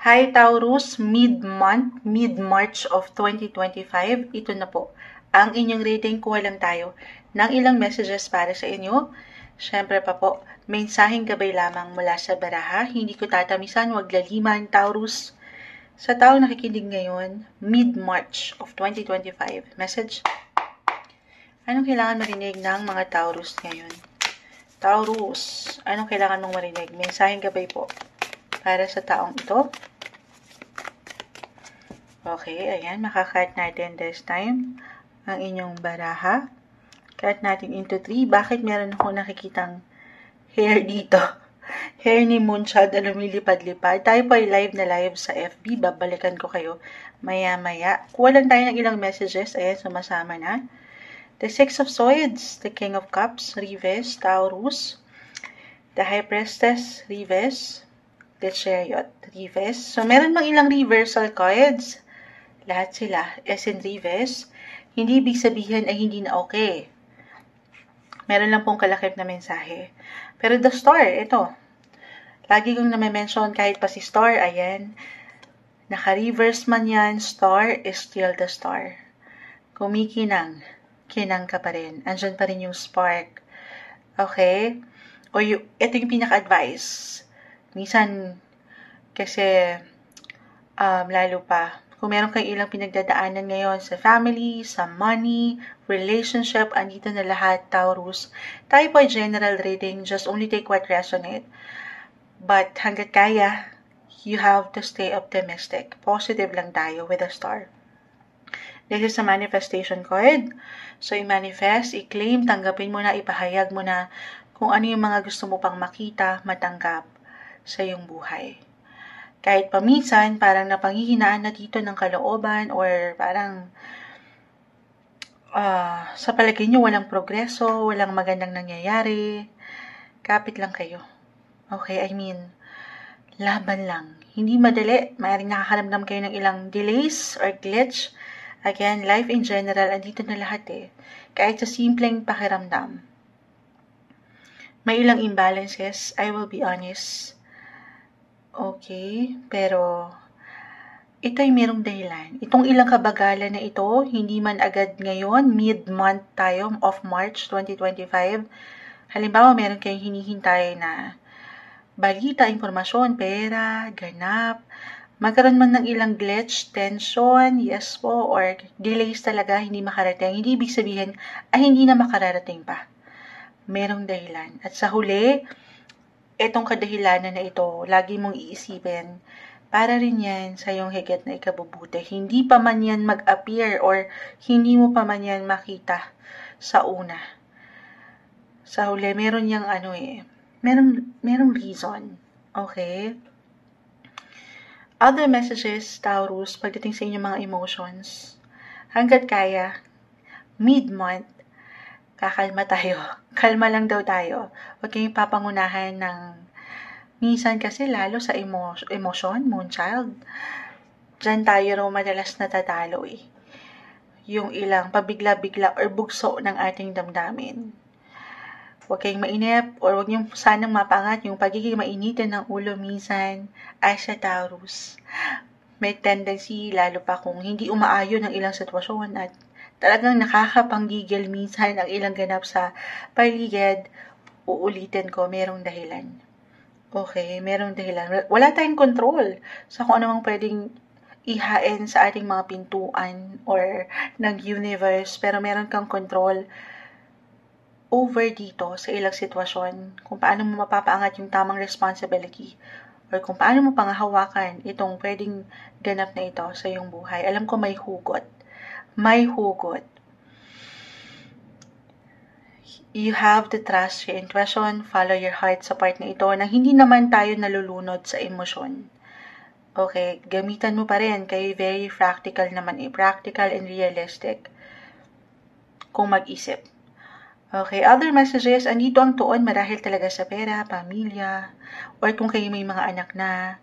Hi Taurus, mid-March of 2025, ito na po ang inyong reading. Kuha lang tayo ng ilang messages para sa inyo. Siyempre pa po, mensaheng gabay lamang mula sa baraha. Hindi ko tatamisan, wag laliman, Taurus. Sa taong nakikinig ngayon, mid-March of 2025, message. Anong kailangan marinig ng mga Taurus ngayon? Taurus, anong kailangan mong marinig? Mensaheng gabay po para sa taong ito. Okay, ayan, makakart natin this time ang inyong baraha. Cut natin into 3. Bakit meron ako nakikitang hair dito? Hair ni Moonchild na lumilipad-lipad. Tayo po ay live na live sa FB. Babalikan ko kayo maya-maya. Kuha lang tayo ng ilang messages. Ayan, sumasama na. The Six of Swords, the King of Cups, Reverse, Taurus. The High Priestess, Reverse. The Chariot, Reverse. So, meron bang ilang reversal cards? Lahat sila, as in reverse. Hindi ibig sabihin ay hindi na okay. Meron lang pong kalakip na mensahe. Pero the Star, ito. Lagi kong name-mention kahit pa si Star, ayan. Naka-reverse man yan, Star is still the Star. Kumikinang, kinang ka pa rin. Andyan pa rin yung spark. Okay? O ito yung pinaka-advice. Minsan, kasi, lalo pa, kung meron kayong ilang pinagdadaanan ngayon sa family, sa money, relationship, andito na lahat, Taurus. Tayo po ay general reading, just only take what resonate. But hanggat kaya, you have to stay optimistic. Positive lang tayo with a star. This is a manifestation card. So, i-manifest, i-claim, tanggapin mo na, ipahayag mo na kung ano yung mga gusto mo pang makita, matanggap sa iyong buhay. Kahit paminsan, parang napanghihinaan na dito ng kalooban or parang sa palagay nyo walang progreso, walang magandang nangyayari. Kapit lang kayo. Okay, I mean, laban lang. Hindi madali. Maaaring nakakaramdam kayo ng ilang delays or glitch. Again, life in general, andito na lahat eh. Kahit sa simpleng pakiramdam. May ilang imbalances, I will be honest. Okay, pero ito ay mayroong dahilan. Itong ilang kabagalan na ito, hindi man agad ngayon, mid-month tayo of March 2025. Halimbawa, meron kayong hinihintay na balita, impormasyon, pera, ganap, magkaroon man ng ilang glitch, tension, yes po, or delays talaga, hindi makarating. Hindi ibig sabihin, ay hindi na makararating pa. Merong dahilan. At sa huli, etong kadahilanan na ito, lagi mong iisipin, para rin yan sa iyong higit na ikabubuti. Hindi pa man yan mag-appear or hindi mo pa man yan makita sa una. Sa huli, meron yang merong reason. Okay? Other messages, Taurus, pagdating sa inyong mga emotions. Hanggat kaya, mid-month, kakalma tayo. Kalma lang daw tayo. Huwag kayong papangunahan ng minsan kasi lalo sa emosyon, Moonchild. Diyan tayo raw madalas natatalo eh. Yung ilang pabigla-bigla or bugso ng ating damdamin. Huwag kayong mainip or huwag niyong sanang mapangat yung pagiging mainitin ng ulo minsan ay sa Taurus. May tendency lalo pa kung hindi umaayon ang ilang sitwasyon at talagang nakakapanggigil minsan ang ilang ganap sa paligid. Uulitin ko, merong dahilan. Okay, merong dahilan. Wala tayong control sa kung ano mang pwedeng ihain sa ating mga pintuan or ng universe, pero meron kang control over dito sa ilang sitwasyon kung paano mo mapapaangat yung tamang responsibility or kung paano mo pangahawakan itong pwedeng ganap na ito sa iyong buhay. Alam ko may hugot. May hugot. You have to trust your intuition, follow your heart sa part na ito na hindi naman tayo nalulunod sa emosyon. Okay, gamitan mo pa rin. Kayo very practical naman eh. Practical and realistic. Kung mag-isip. Okay, other messages, andito ang tuon marahil talaga sa pera, pamilya, or kung kayo may mga anak na,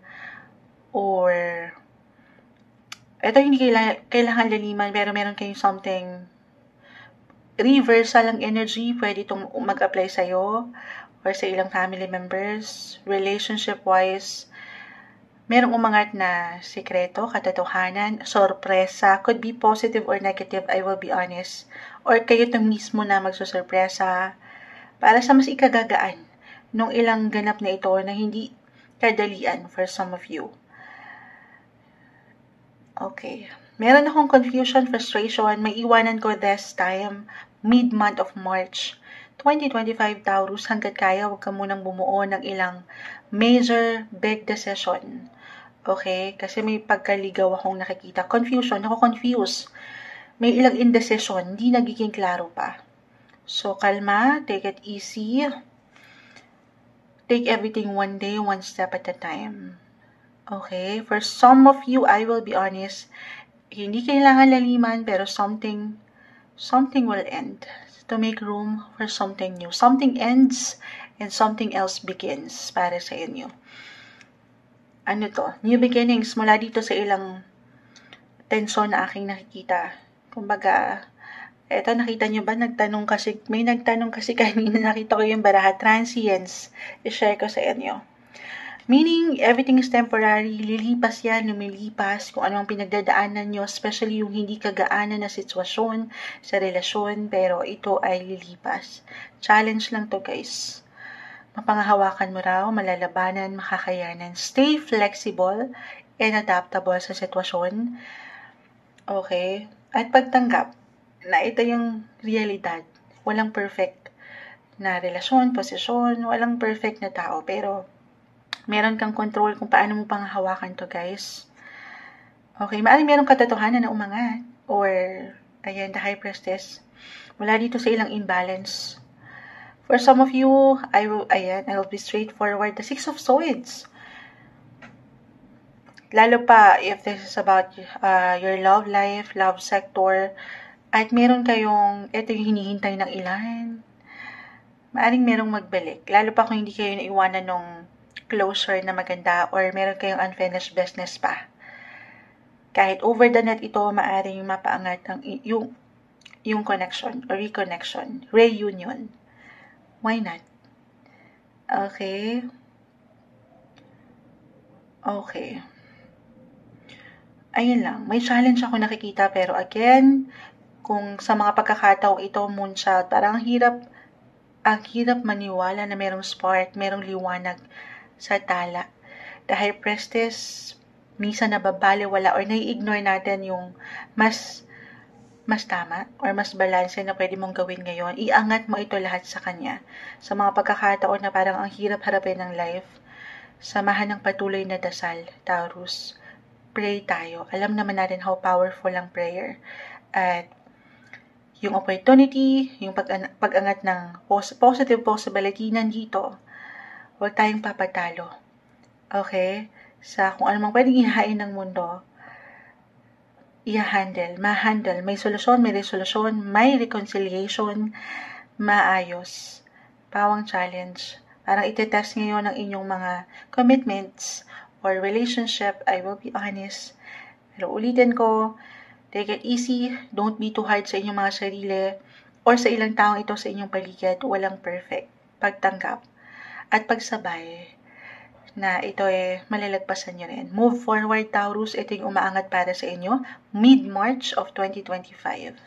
or ito hindi kailangan laliman, pero meron kayong something reversal ang energy, pwede itong mag-apply sa'yo or sa ilang family members, relationship-wise, Merong umangat na sikreto, katotohanan, sorpresa, could be positive or negative, I will be honest. Or kayo to mismo na magsusurpresa para sa mas ikagagaan nung ilang ganap na ito na hindi kadalian for some of you. Okay. Meron akong confusion, frustration, may iwanan ko this time, mid-month of March 2025 Taurus. Hanggat kaya, huwag ka munang bumuo ng ilang major, big decision. Okay? Kasi may pagkaligaw akong nakikita. Confusion, ako confused. May ilang indecision, hindi nagiging klaro pa. So, kalma, take it easy. Take everything one day, one step at a time. Okay? For some of you, I will be honest, hindi kailangan laliman, pero something will end to make room for something new. Something ends and something else begins para sa inyo. Ano to? New beginnings mula dito sa ilang tensyon na aking nakikita. Kumbaga, eto nakita nyo ba? May nagtanong kasi kanina, nakita ko yung baraha, transience. I-share ko sa inyo. Meaning, everything is temporary, lilipas yan, lumilipas, kung anong pinagdadaanan nyo, especially yung hindi kagaanan na sitwasyon sa relasyon, pero ito ay lilipas. Challenge lang to, guys. Mapangahawakan mo raw, malalabanan, makakayanan. Stay flexible and adaptable sa sitwasyon. Okay? At pagtanggap na ito yung realidad. Walang perfect na relasyon, posisyon, walang perfect na tao. Pero, meron kang control kung paano mo panghahawakan to, guys. Okay? Maaaring meron katotohanan na umangat. Or, ayan, the High Priestess. Mula dito sa ilang imbalance. For some of you, I will be straightforward. The Six of Swords. Lalo pa if this is about your love life, love sector, at meron kayong, ito yung hinihintay ng ilan. Maaring merong magbalik. Lalo pa kung hindi kayo naiwanan ng closure na maganda or meron kayong unfinished business pa. Kahit over the net ito, maaring mapaangat yung connection or reconnection, reunion. Why not? Okay. Okay. Ayun lang. May challenge ako nakikita pero again, kung sa mga pagkakataong ito, moonshot, parang ang hirap maniwala na merong spark, merong liwanag sa tala. The High Priestess, minsan nababaliwala or nai-ignore natin yung mas tama or mas balanse na pwede mong gawin ngayon. Iangat mo ito lahat sa kanya. Sa mga pagkakataon na parang ang hirap harapin ng life, samahan ng patuloy na dasal, Taurus. Pray tayo. Alam naman natin how powerful ang prayer. At yung opportunity, yung pag-angat ng positive possibility nandito, huwag tayong papatalo. Okay? Sa kung anumang pwedeng ihain ng mundo, ma-handle. May solusyon, may resolution, may reconciliation, maayos. Pawang challenge. Parang itetest ngayon ang inyong mga commitments or relationship, I will be honest. Pero ulitin ko, take it easy, don't be too hard sa inyong mga sarili or sa ilang taong ito sa inyong paligid. Walang perfect. Pagtanggap at pagsabay na ito malalagpasan nyo rin. Move forward, Taurus. Ito yung umaangat para sa inyo. Mid-March of 2025.